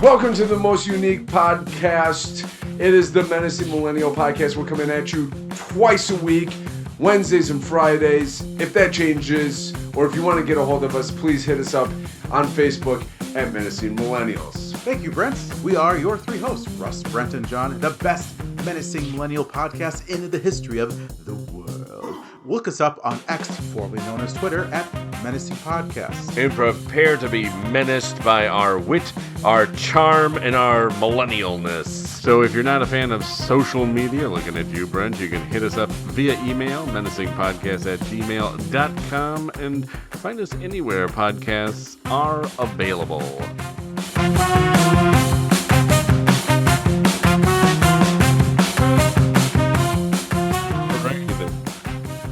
Welcome to the most unique podcast. It is the Menacing Millennial Podcast. We're coming at you twice a week, Wednesdays and Fridays. If that changes, or if you want to get a hold of us, please hit us up on Facebook at Menacing Millennials. Thank you, Brent. We are your three hosts, Russ, Brent, and John, the best Menacing Millennial podcast in the history of the world. Look us up on X, formerly known as Twitter, at Menacing Podcast. And prepare to be menaced by our wit, our charm, and our millennialness. So if you're not a fan of social media, looking at you, Brent, you can hit us up via email, menacingpodcast@gmail.com, and find us anywhere podcasts are available.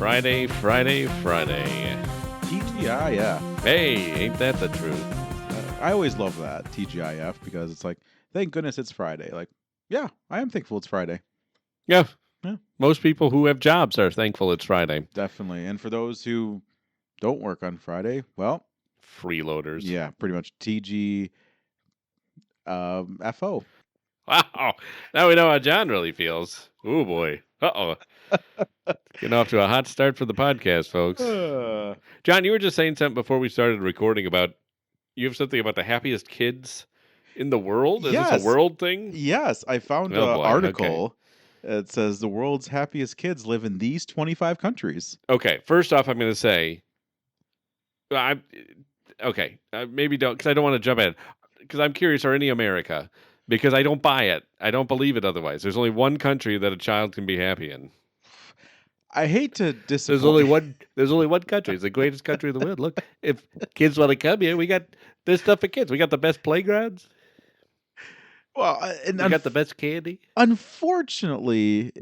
Friday. TGIF. Hey, ain't that the truth? I always love that, TGIF, because it's like, thank goodness it's Friday. Like, yeah, I am thankful it's Friday. Yeah. Yeah. Most people who have jobs are thankful it's Friday. Definitely. And for those who don't work on Friday, well, Freeloaders. yeah, pretty much FO. Wow. Now we know how John really feels. Oh, boy. Uh-oh. Getting off to a hot start for the podcast, folks. John, you were just saying something before we started recording about, you have something about the happiest kids in the world? Is this a world thing? Yes, I found an article. Okay. It says the world's happiest kids live in these 25 countries. Okay, first off, I'm going to say, maybe don't, because I don't want to jump in, because I'm curious, are any America? Because I don't buy it. I don't believe it otherwise. There's only one country that a child can be happy in. I hate to disappoint. There's only one country. It's the greatest country in the world. Look, if kids want to come here, we got this stuff for kids. We got the best playgrounds. Well, and we got the best candy. Unfortunately,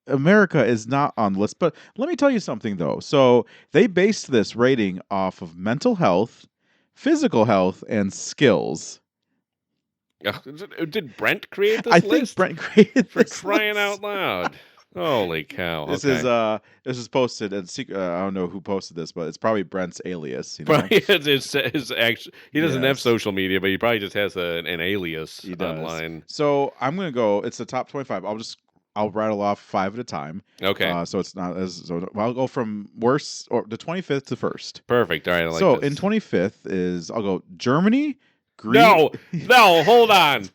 America is not on the list. But let me tell you something, though. So they based this rating off of mental health, physical health, and skills. Did Brent create this list? I think Brent created for this crying list. out loud. Holy cow! This is posted and I don't know who posted this, but it's probably Brent's alias. You know? Probably it's actually, he doesn't have social media, but he probably just has an alias online. So I'm gonna go. It's the top 25. I'll rattle off 5 at a time. Okay. So it's not as so. I'll go from worst or the 25th to first. Perfect. All right. I like so this. In 25th I'll go Germany. No, hold on.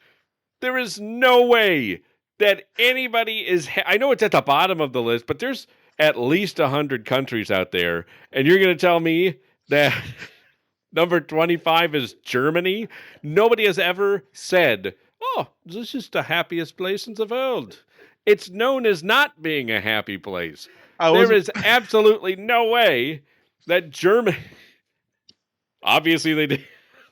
There is no way that anybody is. I know it's at the bottom of the list, but there's at least 100 countries out there, and you're going to tell me that number 25 is Germany? Nobody has ever said, "Oh, this is the happiest place in the world." It's known as not being a happy place. There is absolutely no way that Germany. Obviously, they did.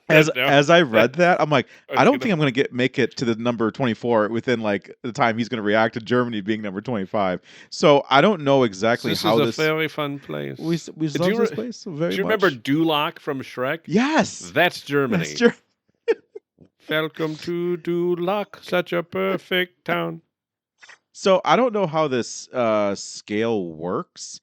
As I read that, I'm like, I don't think I'm going to make it to the number 24 within like the time he's going to react to Germany being number 25. So I don't know exactly how this. This is a very fun place. We love this place so very much. Do you remember Duloc from Shrek? Yes, that's Germany. Welcome to Duloc, such a perfect town. So I don't know how this scale works.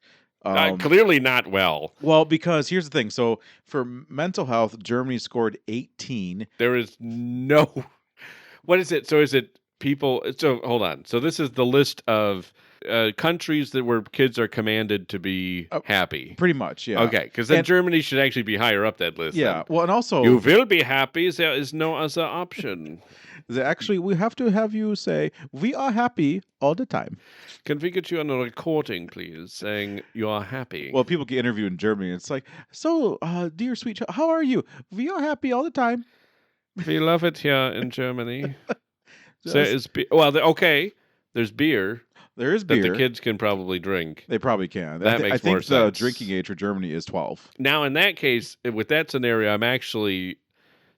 Clearly not well. Well, because here's the thing. So for mental health, Germany scored 18. There is no. What is it? So is it people? So hold on. So this is the list of countries where kids are commanded to be happy. Pretty much, yeah. Okay, because then Germany should actually be higher up that list. Yeah. Then. Well, and also you will be happy. There is no other option. Actually, we have to have you say, we are happy all the time. Can we get you on a recording, please, saying you are happy? Well, people get interviewed in Germany. It's like, so, dear sweet child, how are you? We are happy all the time. We love it here in Germany. There's beer. There is beer. That the kids can probably drink. They probably can. That makes more sense. I think the drinking age for Germany is 12. Now, in that case, with that scenario, I'm actually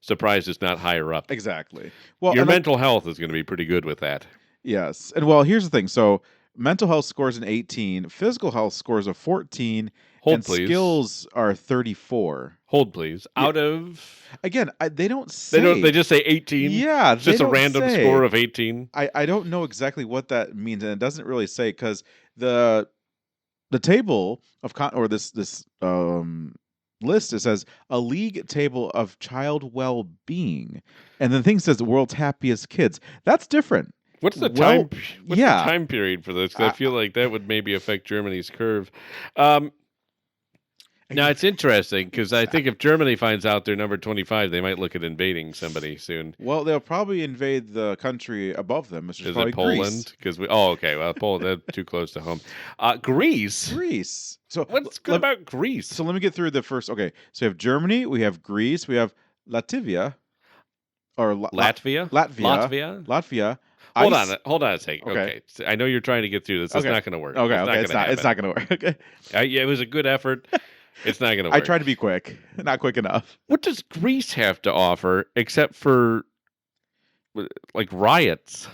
surprised it's not higher up. Exactly. Well, your mental health is going to be pretty good with that. Yes. And well, here's the thing. So mental health scores an 18, physical health scores a 14, and please. Skills are 34. Hold, please. Yeah. Out of... Again, they don't say... They just say 18? Yeah. It's just a random score of 18? I don't know exactly what that means, and it doesn't really say, because the table of... or this list, it says a league table of child well-being, and the thing says the world's happiest kids. That's different. What's the Well, time? What's yeah. the time period for this? 'Cause I feel like that would maybe affect Germany's curve. Now it's interesting because I think if Germany finds out they're number 25, they might look at invading somebody soon. Well, they'll probably invade the country above them, which is Is probably it Poland? Because okay, well, Poland, that's too close to home. Greece. Greece. So What's good about Greece? So let me get through the first. Okay, so we have Germany, we have Greece, we have Latvia, or Latvia. Latvia. Hold on a second. Okay. So I know you're trying to get through this. It's not going to work. Okay, it's not going to work. Okay. Yeah, it was a good effort. It's not going to work. I tried to be quick, not quick enough. What does Greece have to offer except for like riots?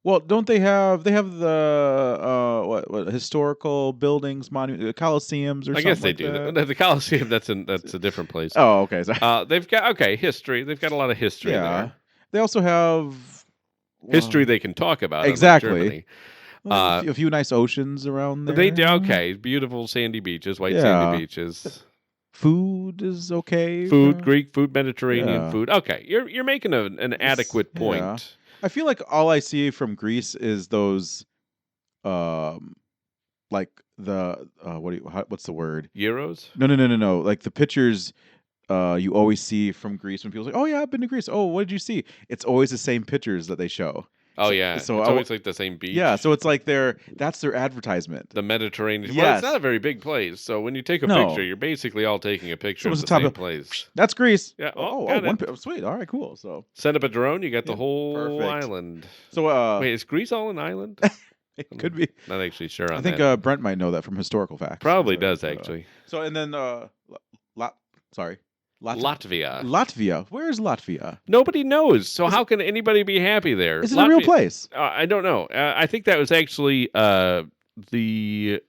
Well, don't they have? They have the what historical buildings, Colosseums, or something. I guess they like do. that? The Colosseum. That's a different place. Oh, okay. Sorry. They've got history. They've got a lot of history there. They also have history they can talk about. Exactly. Germany. A few nice oceans around there. They do okay. Beautiful sandy beaches, white sandy beaches. Food is okay. Greek food, Mediterranean food. Okay, you're making an adequate point. Yeah. I feel like all I see from Greece is those, like the what's the word? Euros? No. Like the pictures, you always see from Greece when people say, "Oh yeah, I've been to Greece." Oh, what did you see? It's always the same pictures that they show. Oh yeah, so it's always like the same beach. Yeah, so it's like that's their advertisement. The Mediterranean. Yes. Well, it's not a very big place, so when you take a picture, you're basically all taking a picture of the same place. That's Greece. Yeah. Sweet. All right, cool. So send up a drone. You got the whole island. So wait, is Greece all an island? It could be. Not actually sure on I think that. Brent might know that from historical facts. Probably does actually. So and then Latvia. Where is Latvia? Nobody knows. So how can anybody be happy there? Is it a real place? I don't know. I think that was actually the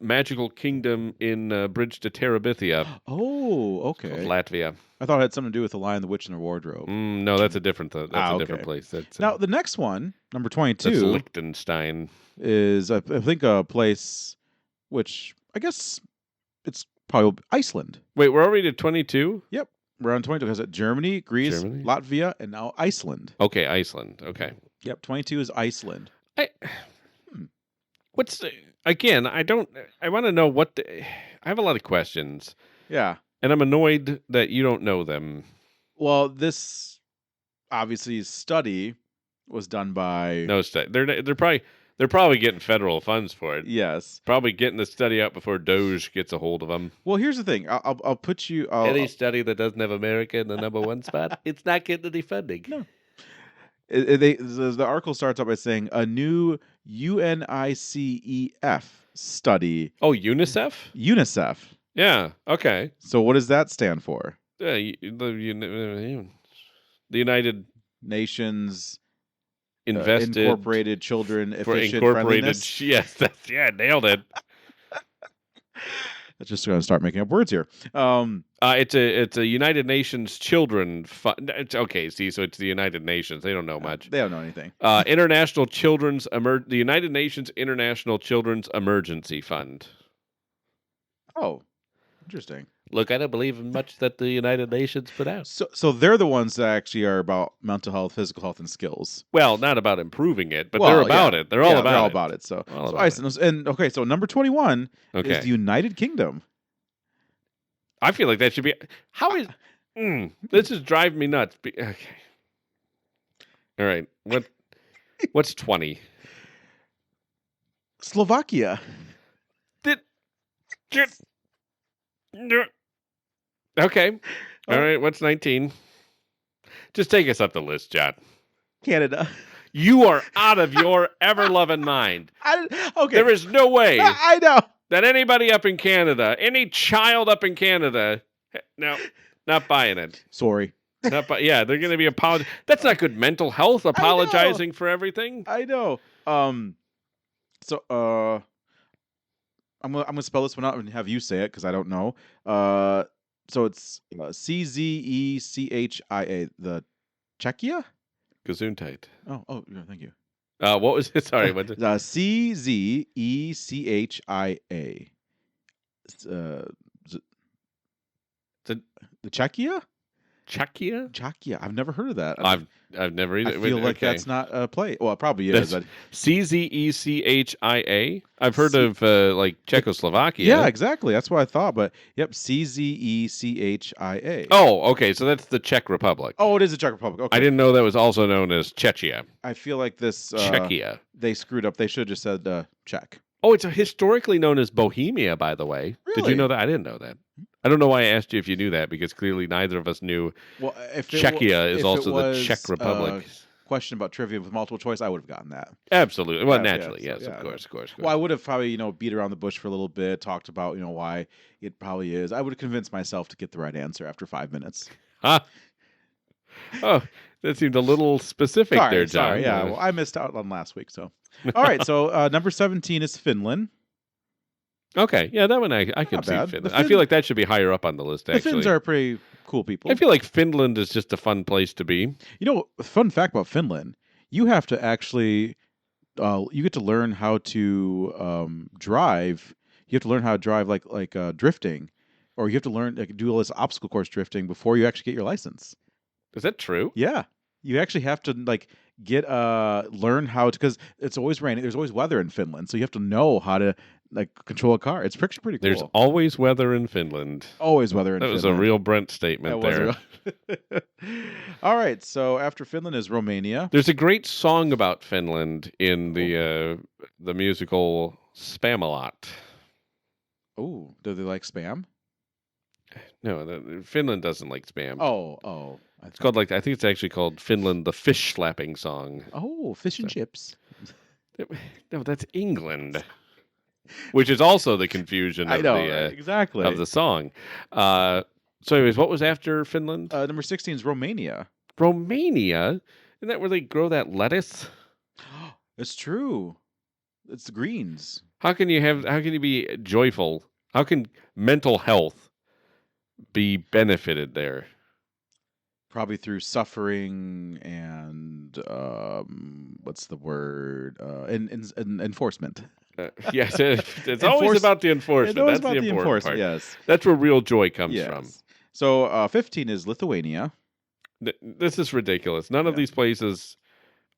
magical kingdom in Bridge to Terabithia. Oh, okay. Of Latvia. I thought it had something to do with the Lion, the Witch, and the Wardrobe. No, that's a different. That's a different place. Now the next one, number 22, that's Liechtenstein, is I think a place which I guess it's probably Iceland. Wait, we're already at 22? Yep. We're on 22 because Germany, Greece, Latvia, and now Iceland. Okay, Iceland. Okay. Yep, 22 is Iceland. Again, I want to know I have a lot of questions. Yeah. And I'm annoyed that you don't know them. Well, this obviously study was done by no study. They're probably getting federal funds for it. Yes. Probably getting the study out before Doge gets a hold of them. Well, here's the thing. I'll put you. Any study that doesn't have America in the number one spot, it's not getting any funding. No. The article starts out by saying a new UNICEF study. Oh, UNICEF? UNICEF. Yeah. Okay. So what does that stand for? The United Nations Invested Incorporated Children Efficient Friendliness. Yes, nailed it. I'm just going to start making up words here. It's a United Nations Children Fund. Okay, see, so it's the United Nations. They don't know much. They don't know anything. The United Nations International Children's Emergency Fund. Oh, interesting. Look, I don't believe in much that the United Nations put out. So they're the ones that actually are about mental health, physical health, and skills. Well, not about improving it, but they're about it. They're all about it. They're all about it. So number 21 is the United Kingdom. I feel like that should be. How is? This is driving me nuts. Okay. All right. What's 20? Slovakia. Okay. All right. What's 19? Just take us up the list, John. Canada. You are out of your ever-loving mind. Okay. There is no way. I know. That anybody up in Canada, any child up in Canada, no, not buying it. Sorry. They're going to be apologizing. That's not good mental health, apologizing for everything. I know. So I'm gonna spell this one out and have you say it because I don't know. So it's CZECHIA. The Czechia. Gesundheit. Oh, yeah, thank you. What was it? Sorry, what? CZECHIA. The Czechia? Czechia? I've never heard of that. I've never either. I feel like okay. that's not a play. Well, it probably is. That's Czechia. I've heard of like Czechoslovakia. Yeah, exactly. That's what I thought. But yep, Czechia. Oh, okay. So that's the Czech Republic. Oh, it is the Czech Republic. Okay. I didn't know that was also known as Czechia. I feel like this Czechia. They screwed up. They should have just said Czech. Oh, it's historically known as Bohemia, by the way. Really? Did you know that? I didn't know that. I don't know why I asked you if you knew that, because clearly neither of us knew. Well, if Czechia is if also it was, the Czech Republic. Question about trivia with multiple choice, I would have gotten that. Absolutely. Well, Yeah, naturally, yeah, yes, so, of course. Well, I would have probably beat around the bush for a little bit, talked about why it probably is. I would have convinced myself to get the right answer after 5 minutes. Huh? Oh, that seemed a little specific there, John. Sorry, yeah. Well, I missed out on last week, so. All right, so number 17 is Finland. Okay, yeah, that one I can see bad. Finland. I feel like that should be higher up on the list, actually. The Finns are pretty cool people. I feel like Finland is just a fun place to be. Fun fact about Finland, you have to actually, you get to learn how to drive. You have to learn how to drive like drifting, or you have to learn do all this obstacle course drifting before you actually get your license. Is that true? Yeah, you actually have to learn how to, because it's always raining. There's always weather in Finland, so you have to know how to control a car. It's pretty cool. There's always weather in Finland. Always weather in Finland. That Finland. was a real Brent statement there. All right, so after Finland is Romania. There's a great song about Finland in the musical Spam-A-Lot. Oh, do they like Spam? No, Finland doesn't like Spam. Oh. It's called I think it's actually called Finland the Fish Slapping Song. Oh, fish and chips. No, that's England. Which is also the confusion of exactly of the song. So anyways, what was after Finland? Number 16 is Romania. Romania? Isn't that where they grow that lettuce? It's true. It's the greens. How can you be joyful? How can mental health be benefited there? Probably through suffering and what's the word? Enforcement. Yes, it's always about the enforcement. That's the important part. Yes, that's where real joy comes from. So 15 is Lithuania. This is ridiculous. None of these places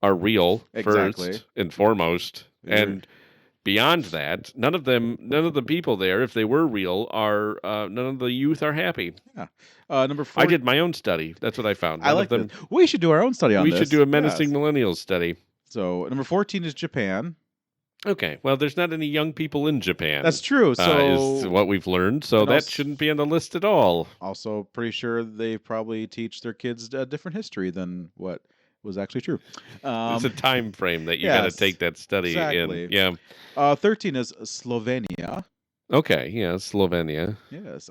are real first and foremost, and beyond that, none of the people there, if they were real, are none of the youth are happy. Yeah. Number 4. I did my own study. That's what I found. I like them. We should do our own study on this. We should do a menacing millennials study. So number 14 is Japan. Okay, well, there's not any young people in Japan. That's true. So is what we've learned. So that shouldn't be on the list at all. Also, pretty sure they probably teach their kids a different history than what was actually true. It's a time frame that you got to take that study in. Yeah. 13 is Slovenia. Okay, yeah, Slovenia. Yes.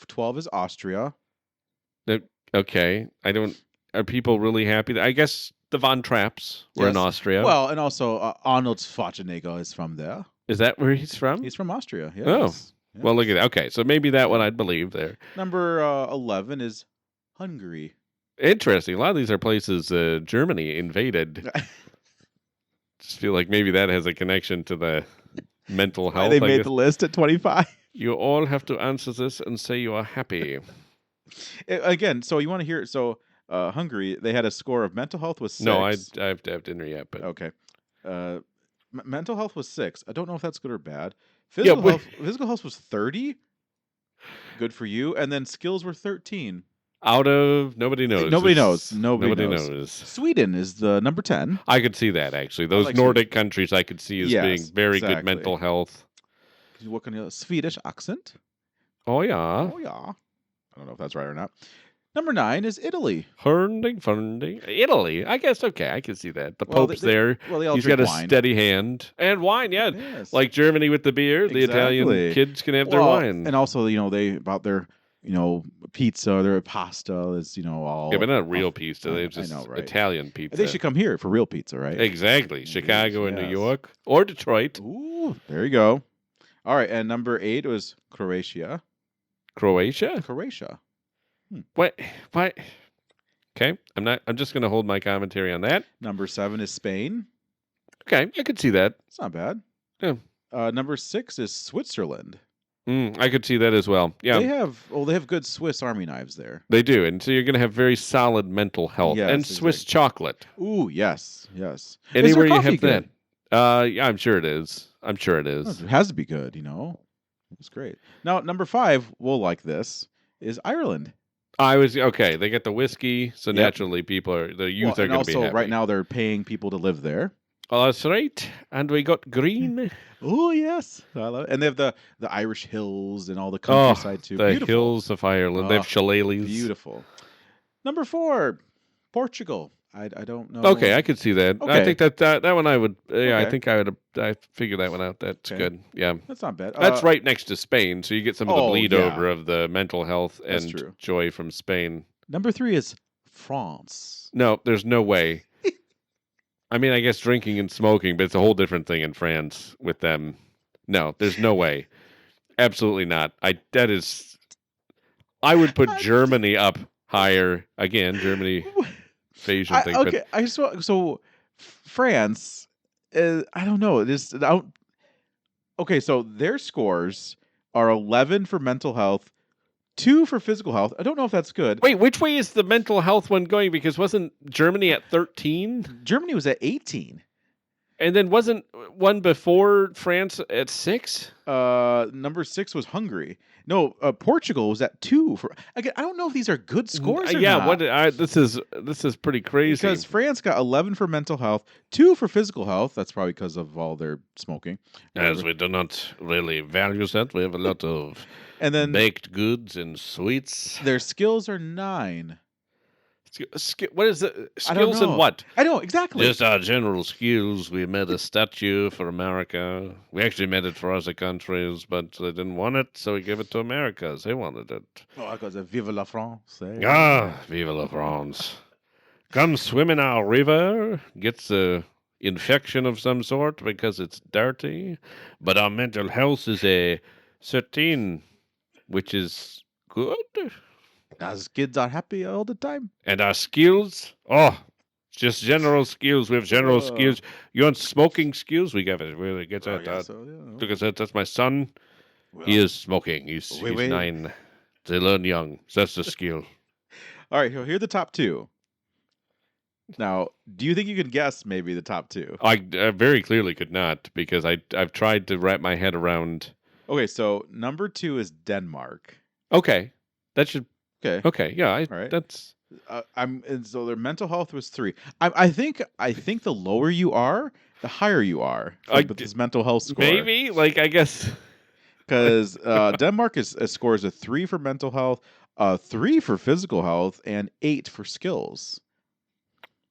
12 is Austria. Okay, Are people really happy? I guess the Von Trapps were in Austria. Well, and also Arnold Schwarzenegger is from there. Is that where he's from? He's from Austria. Yes. Oh, yes. Well, look at that. Okay, so maybe that one I'd believe there. Number 11 is Hungary. Interesting. A lot of these are places Germany invaded. Just feel like maybe that has a connection to the mental health. They made the list at 25. You all have to answer this and say you are happy. Again, so you want to hear? So Hungary, they had a score of mental health was 6. No, I have to have dinner yet, but okay. Mental health was 6. I don't know if that's good or bad. Physical health was 30. Good for you. And then skills were 13. Out of nobody knows. Nobody knows. Sweden is the number 10. I could see that actually. Those Nordic countries I could see as being very good mental health. Can you work on your Swedish accent? Oh yeah. I don't know if that's right or not. Number 9 is Italy. Funding. Italy. I guess okay. I can see that. The Pope's there. Well, they all He's drink got a wine. steady hand and wine. Yeah, yes. Like Germany with the beer. The Italian kids can have their wine. And also, they about their pizza, their pasta is all. Yeah, but not real pizza. They've just Italian pizza. They should come here for real pizza, right? Exactly. Chicago and New York or Detroit. Ooh, there you go. All right, and number 8 was Croatia. Croatia. What? Okay, I'm just going to hold my commentary on that. Number 7 is Spain. Okay, I could see that. It's not bad. Yeah. Number 6 is Switzerland. I could see that as well. Yeah, They have good Swiss Army knives there. they do. And so you're going to have very solid mental health. Yes, And Swiss exactly. chocolate. Ooh, yes. Is Anywhere their you coffee have good? that. Yeah, I'm sure it is. I'm sure it Oh, is. it has to be good, It's great. Now, number 5, we'll like this, is Ireland. Okay. They get the whiskey, so Yep. naturally the youth are and going to be also happy. right now they're paying people to live there. Oh, that's right. And we got green. Oh yes, I love it. And they have the Irish hills and all the countryside too. The Beautiful, hills of Ireland. They have shillelaghs. beautiful. Number 4, Portugal. I don't know. Okay, I could see that. I Okay. think that one I would. Yeah, I Okay. think I figured that one out. That's Okay. good. Yeah, That's not bad. that's right next to Spain, so you get some of the bleed yeah. over of the mental health That's and true. joy from Spain. Number 3 is France. No, there's no way. I mean, I guess drinking and smoking, but it's a whole different thing in France with them. No, there's no way. Absolutely not. I would put Germany up higher. Again, Germany, Asian thing. Okay, I saw. So France, I don't know. Okay, so their scores are 11 for mental health, 2 for physical health. I don't know if that's good. Wait, which way is the mental health one going? Because wasn't Germany at 13? Germany was at 18. And then wasn't one before France at 6? Number 6 was Hungary. No, Portugal was at 2 for. Again, I don't know if these are good scores or Yeah, not. this is pretty crazy. Because France got 11 for mental health, 2 for physical health. That's probably because of all their smoking. As we do not really value that, we have a lot of And then baked goods and sweets. their skills are 9. What is it? I don't Skills in know. what? I know exactly. Just our general skills. We made a statue for America. We actually made it for other countries, but they didn't want it, so we gave it to America. They wanted it. Oh, because of Vive la France. Vive la France. Come swim in our river. Gets a infection of some sort because it's dirty. But our mental health is a 13, which is good. As kids are happy all the time. And our skills, just general skills. We have general skills. You want smoking skills? We got it. We get that. Because that's my son. Well, He is smoking. He's 9. They learn young. So that's the skill. All right, here are the top 2. Now, do you think you can guess maybe the top 2? I very clearly could not because I've tried to wrap my head around. Okay, so number 2 is Denmark. Okay, that should. Okay. Okay, yeah, All right. That's. And so their mental health was 3. I think the lower you are, the higher you are with this mental health score. Maybe, I guess. Because Denmark scores a 3 for mental health, 3 for physical health, and 8 for skills.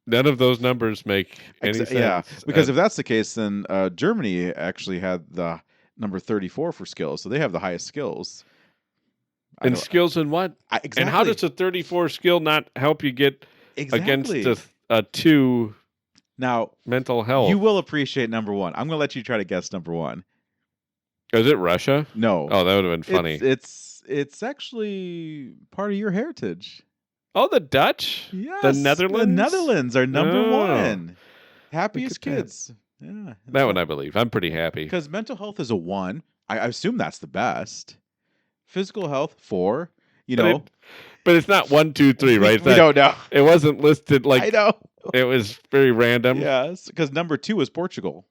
None of those numbers make any sense. Yeah, because if that's the case, then Germany actually had the number 34 for skills, so they have the highest skills. And skills in what? Exactly. And how does a 34 skill not help you get against a 2 now mental health? You will appreciate number 1. I'm going to let you try to guess number 1. Is it Russia? No. Oh, that would have been funny. It's actually part of your heritage. Oh, the Dutch? Yes. The Netherlands? The Netherlands are number Oh. 1. Happiest kids. Yeah. That one I believe. I'm pretty happy. Because mental health is a 1. I assume that's the best. Physical health, 4. But it's not 1, 2, 3, right? We don't know. It wasn't listed I know. It was very random. Yes, because number 2 is Portugal.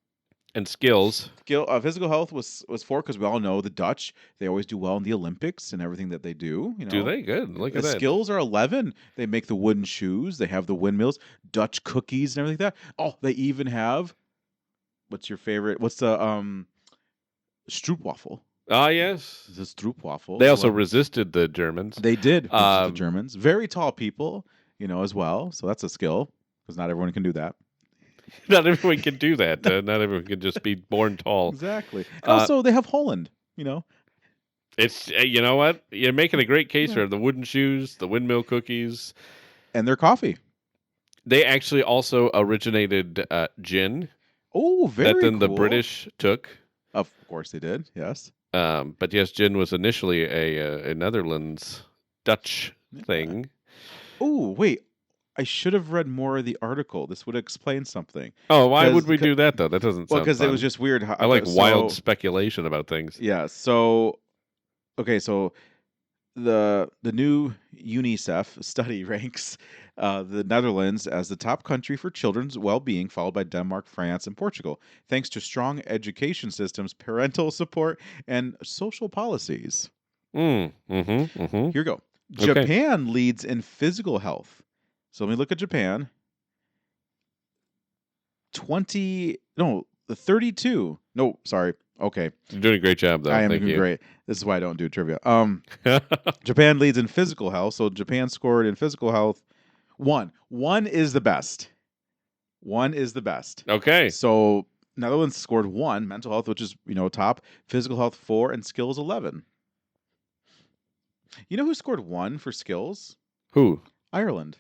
And skills. Physical health was 4 because we all know the Dutch. They always do well in the Olympics and everything that they do. Do they? Good. Look at that. Skills are 11. They make the wooden shoes. They have the windmills, Dutch cookies, and everything like that. Oh, they even have. What's your favorite? What's the stroopwafel? Ah, yes. The stroopwafel. They also resisted the Germans. They did. The Germans, very tall people, as well. So that's a skill because not everyone can do that. Not everyone can do that. Not everyone can just be born tall. Exactly. Also, they have Holland. It's you know what? You're making a great case for the wooden shoes, the windmill cookies, and their coffee. They actually also originated gin. Oh, very cool. That then the British took. Of course, they did. Yes. But yes, gin was initially a Netherlands Dutch thing. Oh, wait. I should have read more of the article. This would explain something. Oh, why would we do that, though? That doesn't sound because fun. it was just weird. I like wild speculation about things. Yeah, so okay, so the new UNICEF study ranks the Netherlands as the top country for children's well-being, followed by Denmark, France, and Portugal, thanks to strong education systems, parental support, and social policies. Mm-hmm. Here we go. Okay. Japan leads in physical health. So let me look at Japan. 32. No, sorry. Okay. You're doing a great job, though. I am Thank doing you. great. This is why I don't do trivia. Japan leads in physical health. So Japan scored in physical health 1. 1 is the best. 1 is the best. Okay. So Netherlands scored 1, mental health, which is, top, physical health 4, and skills 11. You know who scored 1 for skills? Who? Ireland.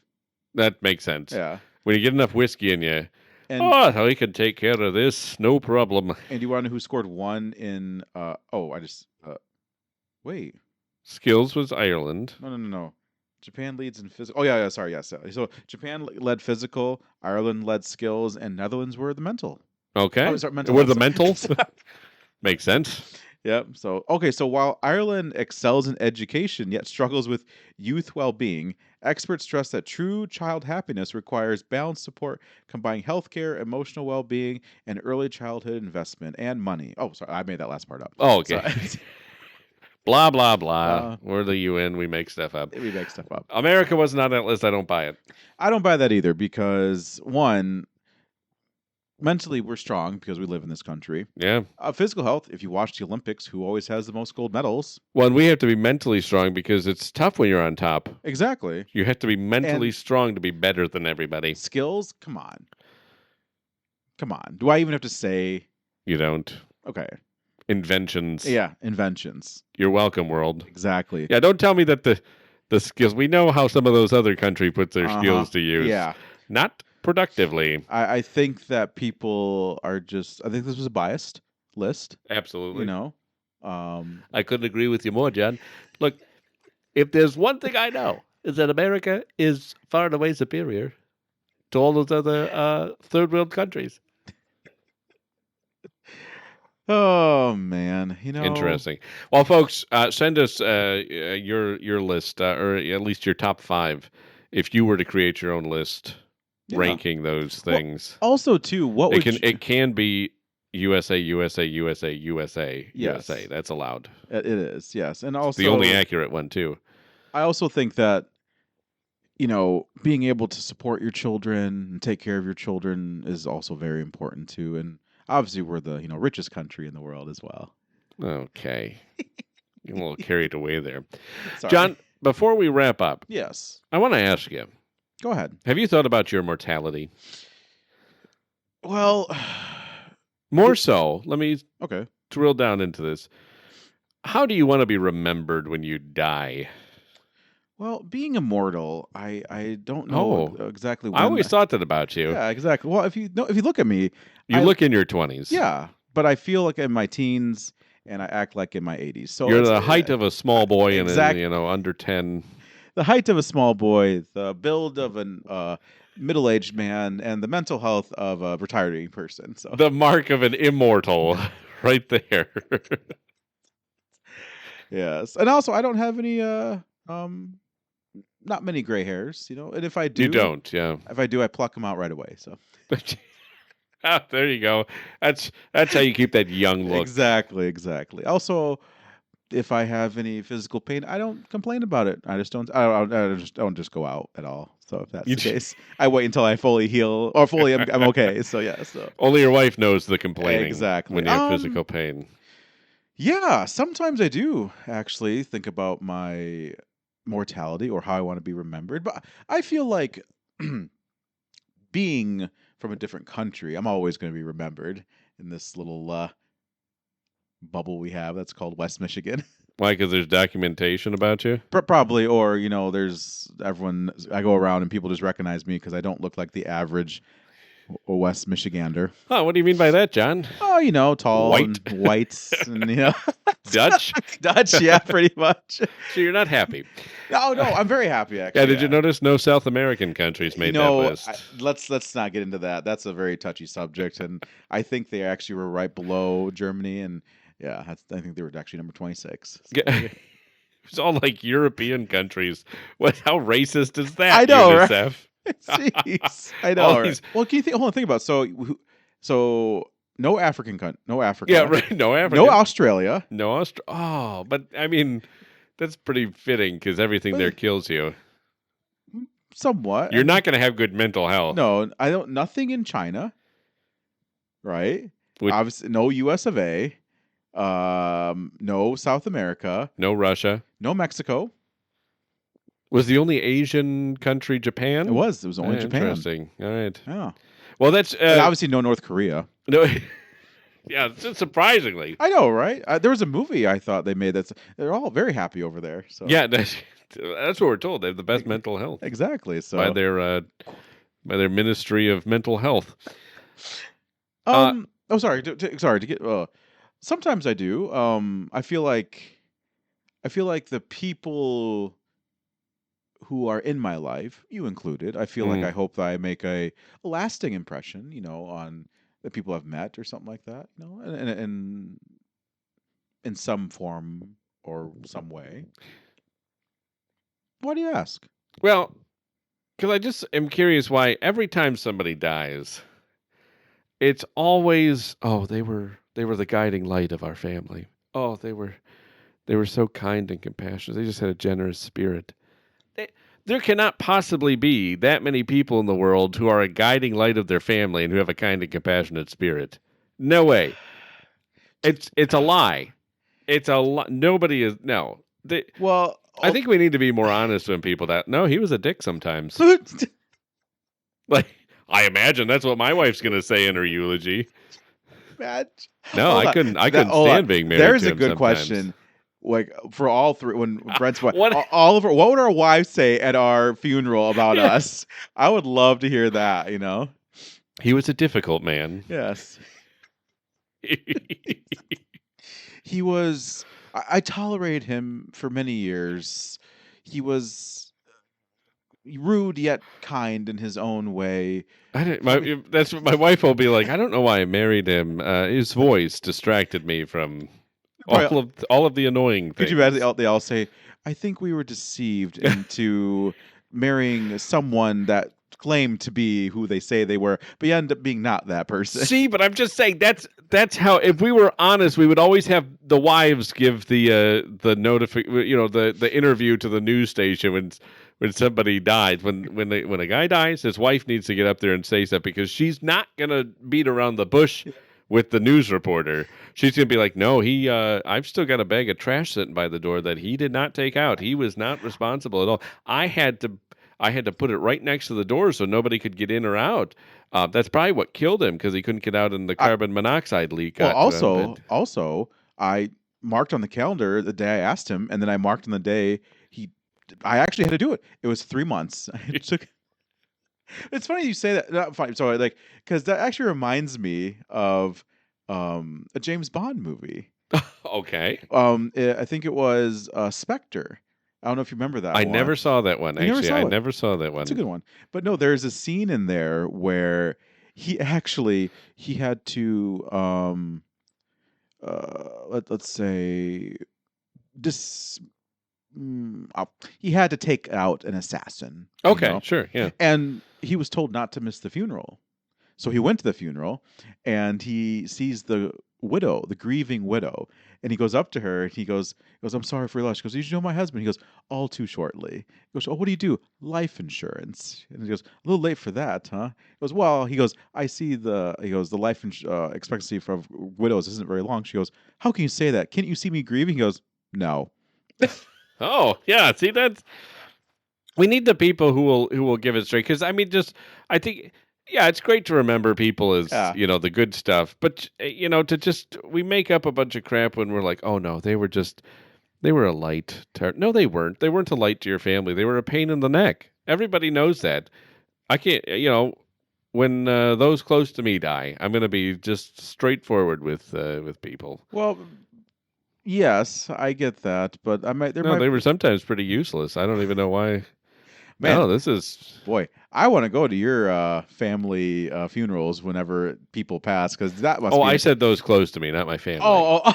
That makes sense. Yeah. When you get enough whiskey in you, And we can take care of this, no problem. and do you want to know who scored 1 in wait. Skills was Ireland. No. Japan leads in physical. Oh yeah, sorry, yes. So Japan led physical, Ireland led skills, and Netherlands were the mental. Okay. Oh, sorry, mental We're health, the sorry. mentals. Makes sense. Yep. So so while Ireland excels in education yet struggles with youth well-being, experts stress that true child happiness requires balanced support combining healthcare, emotional well-being, and early childhood investment and money. Oh, sorry, I made that last part up. Oh, okay. So- Blah, blah, blah. We're the UN. We make stuff up. we make stuff up. America wasn't on that list. I don't buy it. I don't buy that either because, one, mentally we're strong because we live in this country. Yeah. Physical health, if you watch the Olympics, who always has the most gold medals? Well, and we have to be mentally strong because it's tough when you're on top. Exactly. You have to be mentally strong to be better than everybody. Skills, come on. Do I even have to say? You don't. Okay. Inventions. Yeah, inventions. You're welcome, world. Exactly. Yeah, don't tell me that the skills. We know how some of those other countries put their skills to use. Yeah. Not productively. I think that people are I think this was a biased list. Absolutely. I couldn't agree with you more, John. Look, if there's one thing I know, is that America is far and away superior to all those other third world countries. Oh man, Interesting. Well, folks, send us your list, or at least your top 5, if you were to create your own list, ranking those things. Well, also, too, it can be USA. Yes. USA. That's allowed. It is, yes, and also the only accurate one too. I also think that being able to support your children and take care of your children is also very important too, and obviously we're the richest country in the world as well. Okay. You're a little carried away there. Sorry. John, before we wrap up, Yes. I want to ask you. Go ahead. Have you thought about your mortality? Well, more so, let me okay. drill down into this. How do you want to be remembered when you die? Well, being immortal, I don't know exactly when. I always thought that about you. Yeah, exactly. Well, if you look at me, you look in your 20s. Yeah, but I feel like in my teens and I act like in my 80s. So you're the height of a small boy exactly. and under 10. The height of a small boy, the build of a middle-aged man, and the mental health of a retiring person. So the mark of an immortal, right there. Yes, and also I don't have any not many gray hairs, and if I do, you don't. Yeah. If I do, I pluck them out right away. So. There you go. That's how you keep that young look. Exactly. Also, if I have any physical pain, I don't complain about it. I just don't. I don't just go out at all. So if that's the case, I wait until I fully heal or fully I'm okay. So yeah. So only your wife knows the complaining. Exactly. When you have physical pain. Yeah, sometimes I do actually think about my mortality or how I want to be remembered, but I feel like being from a different country, I'm always going to be remembered in this little bubble we have that's called West Michigan. Why? Because there's documentation about you? Probably, or there's everyone. I go around and people just recognize me because I don't look like the average West Michigander. Oh, what do you mean by that, John? Oh, tall, white, and white, and Dutch. Dutch, yeah, pretty much. So you're not happy? No, I'm very happy actually. Yeah, did you notice no South American countries made that list? Let's not get into that. That's a very touchy subject, and I think they actually were right below Germany and Yeah, I think they were actually number 26. So. It's all like European countries. How racist is that, I know, right? UNICEF? Jeez, I know. All Right? these- Well, can you think? Hold on, think about it. So no African no Africa. Yeah, right. No Africa. No Australia. No Oh, but I mean, that's pretty fitting because everything there kills you. Somewhat. You're not going to have good mental health. No, I don't. Nothing in China. Right. Would- Obviously, no U.S. of A. No South America. No Russia. No Mexico. Was the only Asian country Japan? It was only Japan. Interesting. All right. Yeah. Well, that's And obviously no North Korea. no. Yeah, surprisingly. I know, right? There was a movie I thought they made they're all very happy over there. So Yeah, that's what we're told. They have the best mental health exactly. So by their Ministry of Mental Health. sorry to get. Sometimes I do. I feel like the people who are in my life, you included, I feel like I hope that I make a lasting impression, on the people I've met or something like that, and in some form or some way. Why do you ask? Well, because I just am curious why every time somebody dies, it's always, oh, they were the guiding light of our family. Oh, they were so kind and compassionate. They just had a generous spirit. There cannot possibly be that many people in the world who are a guiding light of their family and who have a kind and compassionate spirit. No way. It's a lie. It's a lie. Nobody is. No. Well, I think we need to be more honest when people no, he was a dick sometimes. Like, I imagine that's what my wife's going to say in her eulogy. No, I couldn't stand being married There's to a him good sometimes. question. Like for all three, when Brent's what what would our wives say at our funeral about us? I would love to hear that. He was a difficult man. Yes, he was. I tolerated him for many years. He was rude yet kind in his own way. That's what my wife will be like. I don't know why I married him. His voice distracted me from all of the annoying things. Could you imagine? They all say, "I think we were deceived into marrying someone that claimed to be who they say they were, but you end up being not that person." See, but I'm just saying that's how. If we were honest, we would always have the wives give the the interview to the news station when somebody dies. When a guy dies, his wife needs to get up there and say something because she's not gonna beat around the bush with the news reporter. She's gonna be like, "No, I've still got a bag of trash sitting by the door that he did not take out. He was not responsible at all. I had to put it right next to the door so nobody could get in or out. That's probably what killed him because he couldn't get out and the carbon monoxide leak." Well, also, I marked on the calendar the day I asked him, and then I marked on the day I actually had to do it. It was 3 months. It took. It's funny you say that. Not funny. So because that actually reminds me of a James Bond movie. Okay. I think it was Spectre. I don't know if you remember that. I never saw that one. Actually, I never saw that one. It's a good one. But no, there's a scene in there where he had to let's say he had to take out an assassin. Okay, sure, yeah. And he was told not to miss the funeral. So he went to the funeral and he sees the widow, the grieving widow, and he goes up to her and he goes, "I'm sorry for your loss." She goes, "Did you know my husband?" He goes, "All too shortly." He goes, "Oh, what do you do?" "Life insurance." And he goes, "A little late for that, huh?" He goes, "Well," "I see the life expectancy for widows isn't very long." She goes, "How can you say that? Can't you see me grieving?" He goes, "No." Oh, yeah. See, we need the people who will give it straight. Because I think, yeah, it's great to remember people as the good stuff. But we make up a bunch of crap when we're like, oh no, they were a light. No, they weren't. They weren't a light to your family. They were a pain in the neck. Everybody knows that. I can't. When those close to me die, I'm going to be just straightforward with people. Well. Yes, I get that, but they were sometimes pretty useless. I don't even know why. Man, no, this is boy. I want to go to your family funerals whenever people pass because that must. I said those close to me, not my family. Oh,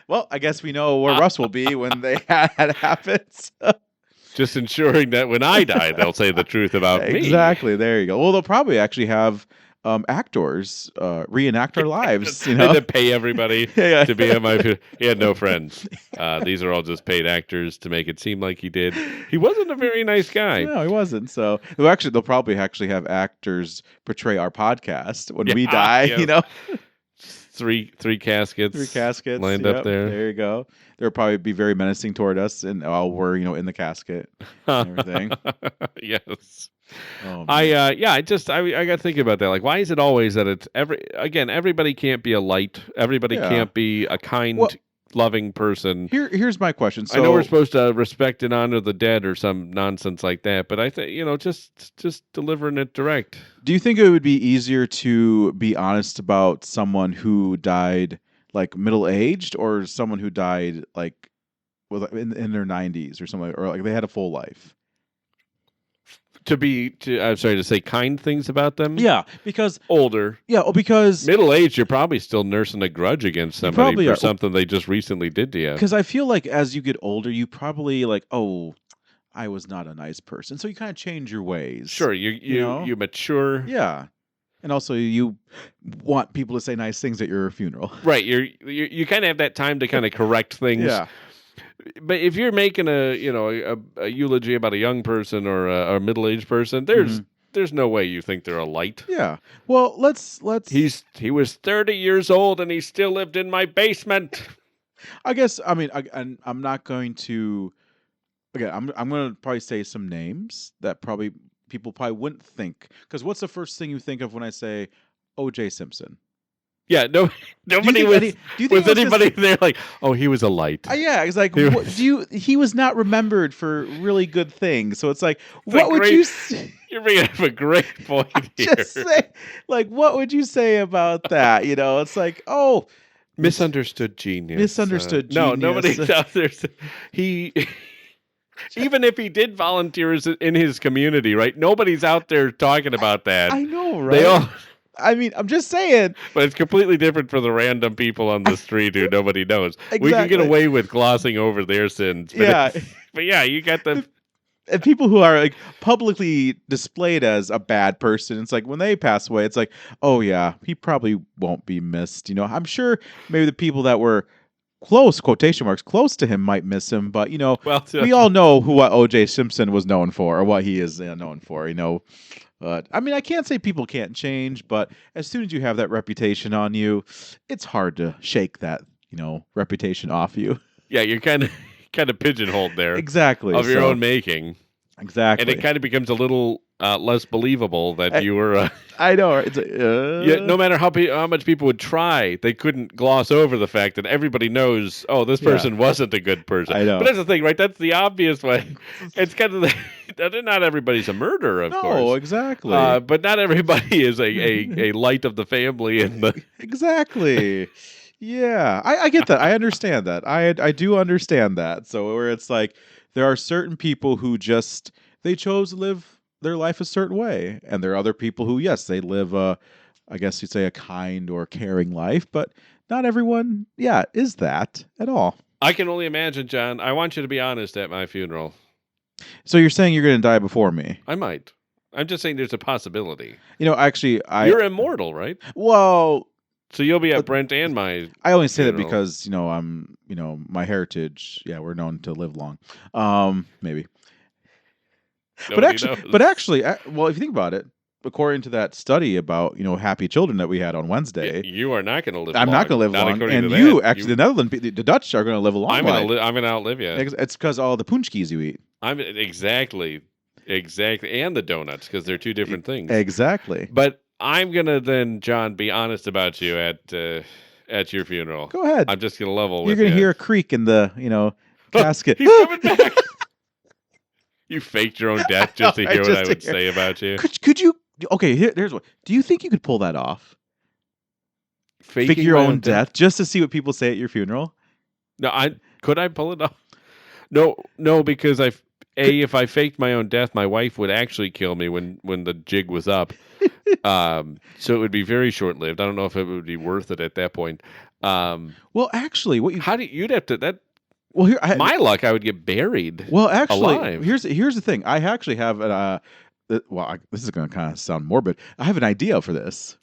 Well, I guess we know where Russ will be when that happens. Just ensuring that when I die, they'll say the truth about me. Exactly. There you go. Well, they'll probably actually have actors reenact our lives. You know, And then pay everybody Yeah. to be on my. He had no friends. These are all just paid actors to make it seem like he did. He wasn't a very nice guy. No, he wasn't. So, well, actually, they'll probably actually have actors portray our podcast when we die. Yeah. You know, Three caskets. 3 caskets lined up Yep, there. There you go. They'll probably be very menacing toward us, and while we're in the casket and everything. Yes. Oh, I man. I got to think about that. Like, why is it always that it's everybody can't be a light, everybody Yeah. can't be a kind, Well, loving person. Here's my question. So I know we're supposed to respect and honor the dead or some nonsense like that, but I think just delivering it direct. do you think it would be easier to be honest about someone who died like middle aged, or someone who died like in their 90s or something, or like they had a full life? I'm sorry, to say kind things about them. Yeah, because Older, because middle age, you're probably still nursing a grudge against somebody probably for are. something they just recently did to you. because I feel like as you get older, you probably like, oh, I was not a nice person, so you kind of change your ways. Sure, You know? you mature. Yeah, and also you want people to say nice things at your funeral. Right, you kind of have that time to kind of correct things. Yeah. But if you're making a eulogy about a young person or a middle-aged person, there's no way you think they're a light. Yeah. Well, let's. He was 30 years old and he still lived in my basement. I guess. I mean, I'm not going to. Again, I'm going to probably say some names that probably people probably wouldn't think. Because what's the first thing you think of when I say O.J. Simpson? Yeah, nobody was was anybody there like, oh, he was a light. Yeah, it's like, he was not remembered for really good things. So it's like, It's what a would great- you say? You're bringing up a great point here. Just say, like, what would you say about that? It's like, oh, Misunderstood genius. Misunderstood No, genius. nobody's out there. He, even if he did volunteer in his community, right? Nobody's out there talking about that. I know, right? They all, I mean, I'm just saying. but it's completely different for the random people on the street who nobody knows. We can Exactly. get away with glossing over their sins. But Yeah. but yeah, you got the. And people who are like publicly displayed as a bad person, it's like when they pass away, it's like, oh yeah, he probably won't be missed. I'm sure maybe the people that were close, quotation marks, close to him might miss him, but Well, we all know what O.J. Simpson was known for, or what he is known for. But I mean, I can't say people can't change, but as soon as you have that reputation on you, it's hard to shake that reputation off you. Yeah, you're kind of pigeonholed there. Exactly. Of your So- own making. Exactly. And it kind of becomes a little less believable that you were. I know. It's like, Yeah, no matter how much people would try, they couldn't gloss over the fact that everybody knows, oh, this person wasn't a good person. I know. But that's the thing, right? That's the obvious way. It's kind of not everybody's a murderer, of No, course. exactly. But not everybody is a light of the family. Exactly. Yeah, I get that. I understand that. I do understand that. So where it's like there are certain people who just they chose to live their life a certain way, and there are other people who, yes, they live I guess you'd say a kind or caring life, but not everyone, is that at all. I can only imagine, John. I want you to be honest at my funeral. So you're saying you're going to die before me? I might. I'm just saying there's a possibility. Actually, You're immortal, right? well. So you'll be at Brent and my. I only say that funeral. because I'm my heritage. Yeah, we're known to live long. Maybe. Nobody knows. But actually, well, if you think about it, according to that study about happy children that we had on Wednesday, you are not going to live. I'm not going to live long, according and to you that. actually, the Netherlands, the Dutch are going to live a long I'm life. going to outlive you. It's because all the punchkis you eat. I'm exactly, and the donuts because they're two different things. Exactly. But I'm gonna then, John, be honest about you at your funeral. Go ahead. I'm just gonna level You're with going to you. hear a creak in the casket. He's coming back. You faked your own death just to I hear what just I would hear- say about you. Could you? Okay, here's what. Do you think you could pull that off? Fake Faking your my own death just to see what people say at your funeral? No, could I pull it off? No, because if I faked my own death, my wife would actually kill me when the jig was up. So it would be very short lived. I don't know if it would be worth it at that point. Well, actually, You'd have to that. well here My luck, I would get buried. well actually alive. here's the thing. I actually have this is going to kind of sound morbid. I have an idea for this.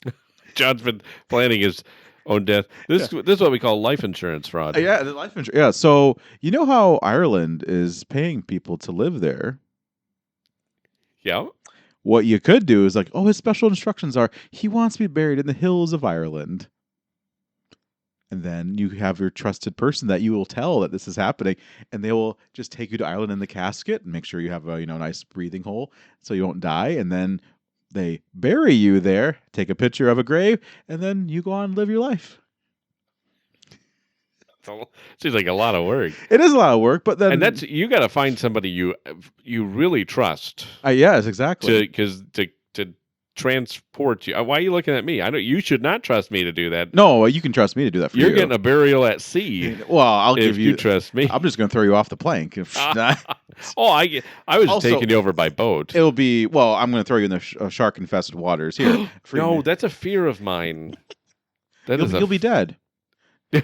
John's been planning his own death. This is what we call life insurance fraud. Yeah, the life insurance. Yeah, so you know how Ireland is paying people to live there? Yeah. What you could do is like, oh, his special instructions are he wants to be buried in the hills of Ireland. And then you have your trusted person that you will tell that this is happening, and they will just take you to Ireland in the casket and make sure you have a nice breathing hole so you won't die. And then they bury you there, take a picture of a grave, and then you go on and live your life. Seems like a lot of work. It is a lot of work, but then And you got to find somebody you really trust. Yes, exactly. To transport you. Why are you looking at me? You should not trust me to do that. No, you can trust me to do that for you. You're getting a burial at sea. Well, I'll if give you. trust me. I'm just going to throw you off the plank. I was Also, taking you over by boat. It'll be I'm going to throw you in the shark-infested waters here. No, that's a fear of mine. You'll be dead. Yeah,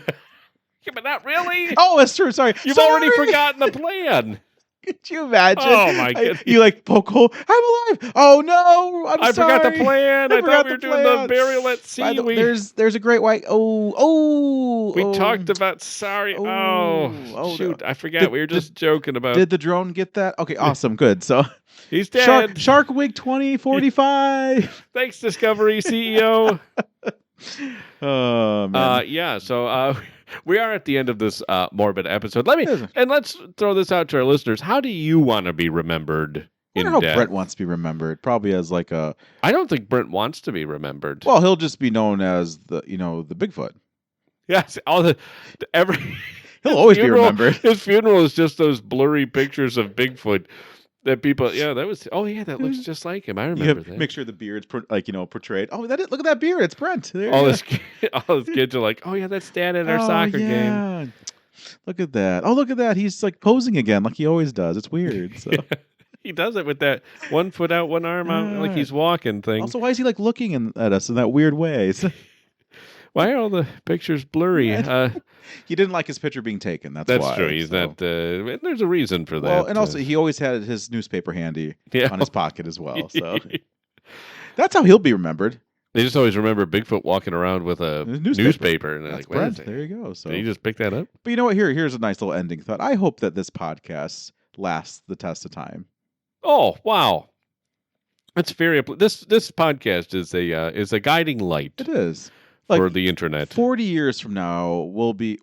but not really. Oh, that's true. Sorry, You've already forgotten the plan. Could you imagine? Oh my goodness! You like poke hole. I'm alive. Oh no! I forgot the plan. I thought we were doing the burial at sea. There's a great white. We talked about. Sorry. Shoot! I forgot. We were just joking about. Did the drone get that? Okay, awesome, good. So he's dead. Shark Week 2045. Thanks, Discovery CEO. Oh man. Yeah. So we are at the end of this morbid episode. Let's throw this out to our listeners. How do you want to be remembered? I wonder how Brent wants to be remembered. Probably as like a. I don't think Brent wants to be remembered. Well, he'll just be known as the Bigfoot. Yes, He'll always be remembered. His funeral is just those blurry pictures of Bigfoot. That people, that looks just like him. I remember that. Make sure the beard's portrayed. Oh, look at that beard. It's Brent. All his kids are like, oh yeah, that's Dad at our soccer game. Look at that. Oh, look at that. He's like posing again, like he always does. It's weird. So. He does it with that 1 foot out, one arm out, like he's walking thing. Also, why is he like looking at us in that weird way? Why are all the pictures blurry? He didn't like his picture being taken. That's why. That's true. He's not. There's a reason for that. Well, and also he always had his newspaper handy on his pocket as well. So that's how he'll be remembered. They just always remember Bigfoot walking around with a newspaper, and they're like, Brent. There you go. So did you just pick that up? But you know what? Here's a nice little ending thought. I hope that this podcast lasts the test of time. Oh wow, that's very. This podcast is a guiding light. It is. For the internet. 40 years from now, we'll be.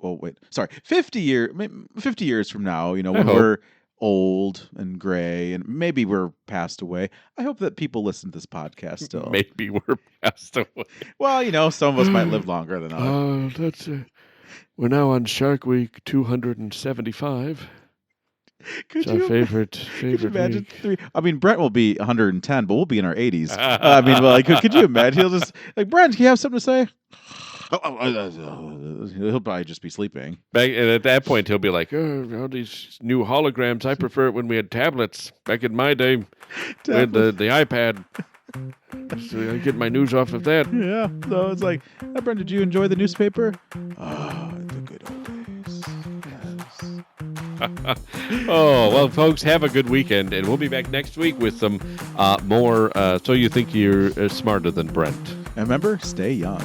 50 years from now, when we're old and gray, and maybe we're passed away. I hope that people listen to this podcast still. Maybe we're passed away. Well, some of us might live longer than others. We're now on Shark Week 275. Could you favorite imagine week. Brent will be 110, but we'll be in our 80s. Could you imagine? He'll just Brent, do you have something to say? He'll probably just be sleeping. And at that point, he'll be like, all these new holograms. I prefer it when we had tablets. Back in my day, we had the iPad. So I get my news off of that. Yeah. So it's like, Brent, did you enjoy the newspaper? The good old days. Yes. Oh, well, folks, have a good weekend, and we'll be back next week with some more So You Think You're Smarter Than Brent. And remember, stay young.